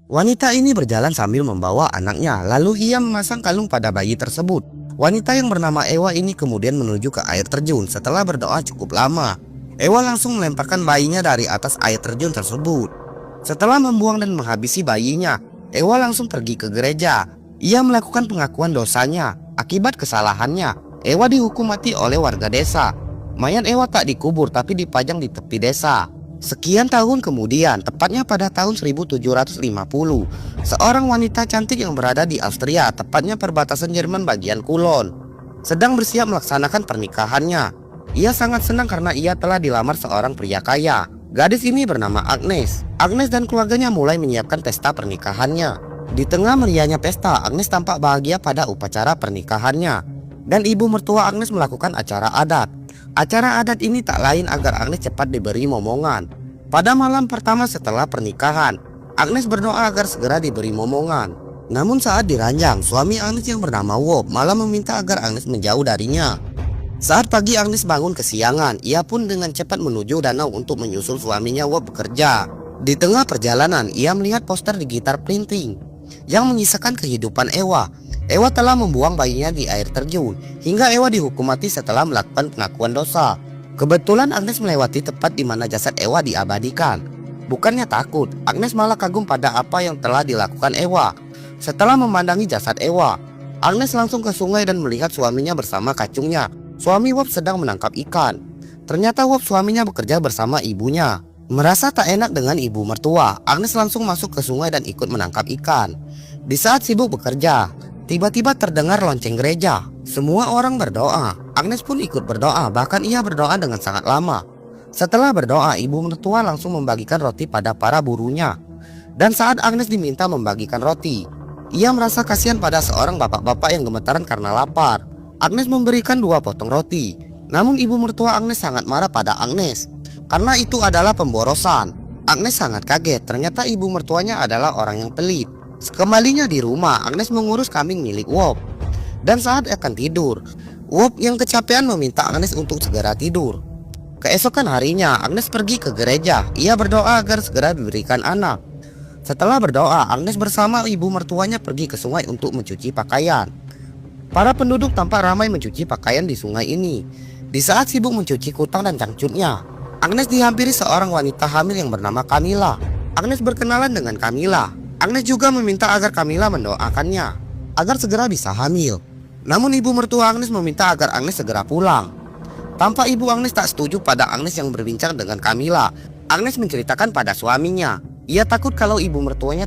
Wanita ini berjalan sambil membawa anaknya, lalu ia memasang kalung pada bayi tersebut. Wanita yang bernama Ewa ini kemudian menuju ke air terjun. Setelah berdoa cukup lama, Ewa langsung melemparkan bayinya dari atas air terjun tersebut. Setelah membuang dan menghabisi bayinya, Ewa langsung pergi ke gereja. Ia melakukan pengakuan dosanya. Akibat kesalahannya, Ewa dihukum mati oleh warga desa. Mayat Ewa tak dikubur tapi dipajang di tepi desa. Sekian tahun kemudian, tepatnya pada tahun 1750, seorang wanita cantik yang berada di Austria, tepatnya perbatasan Jerman bagian kulon, sedang bersiap melaksanakan pernikahannya. Ia sangat senang karena ia telah dilamar seorang pria kaya. Gadis ini bernama Agnes. Agnes dan keluarganya mulai menyiapkan pesta pernikahannya. Di tengah meriahnya pesta, Agnes tampak bahagia pada upacara pernikahannya. Dan ibu mertua Agnes melakukan acara adat. Acara adat ini tak lain agar Agnes cepat diberi momongan. Pada malam pertama setelah pernikahan, Agnes berdoa agar segera diberi momongan. Namun saat diranjang, suami Agnes yang bernama Wop malah meminta agar Agnes menjauh darinya. Saat pagi Agnes bangun kesiangan, ia pun dengan cepat menuju danau untuk menyusul suaminya Wop bekerja. Di tengah perjalanan, ia melihat poster digital printing yang menyisakan kehidupan Ewa. Ewa telah membuang bayinya di air terjun, hingga Ewa dihukum mati setelah melakukan pengakuan dosa. Kebetulan Agnes melewati tempat di mana jasad Ewa diabadikan. Bukannya takut, Agnes malah kagum pada apa yang telah dilakukan Ewa. Setelah memandangi jasad Ewa, Agnes langsung ke sungai dan melihat suaminya bersama kacungnya. Suami Wop sedang menangkap ikan. Ternyata Wop suaminya bekerja bersama ibunya. Merasa tak enak dengan ibu mertua, Agnes langsung masuk ke sungai dan ikut menangkap ikan. Di saat sibuk bekerja, tiba-tiba terdengar lonceng gereja. Semua orang berdoa. Agnes pun ikut berdoa, bahkan ia berdoa dengan sangat lama. Setelah berdoa, ibu mertua langsung membagikan roti pada para burunya. Dan saat Agnes diminta membagikan roti, ia merasa kasihan pada seorang bapak-bapak yang gemetaran karena lapar. Agnes memberikan 2 potong roti. Namun ibu mertua Agnes sangat marah pada Agnes karena itu adalah pemborosan. Agnes sangat kaget, ternyata ibu mertuanya adalah orang yang pelit. Sekembalinya di rumah, Agnes mengurus kambing milik Wop. Dan saat akan tidur, Wop yang kecapean meminta Agnes untuk segera tidur. Keesokan harinya, Agnes pergi ke gereja. Ia berdoa agar segera diberikan anak. Setelah berdoa, Agnes bersama ibu mertuanya pergi ke sungai untuk mencuci pakaian. Para penduduk tampak ramai mencuci pakaian di sungai ini. Di saat sibuk mencuci kutang dan cangcutnya, Agnes dihampiri seorang wanita hamil yang bernama Camilla. Agnes berkenalan dengan Camilla. Agnes juga meminta agar Camilla mendoakannya agar segera bisa hamil. Namun ibu mertua Agnes meminta agar Agnes segera pulang. Tampak ibu Agnes tak setuju pada Agnes yang berbincang dengan Camilla. Agnes menceritakan pada suaminya. Ia takut kalau ibu mertuanya tak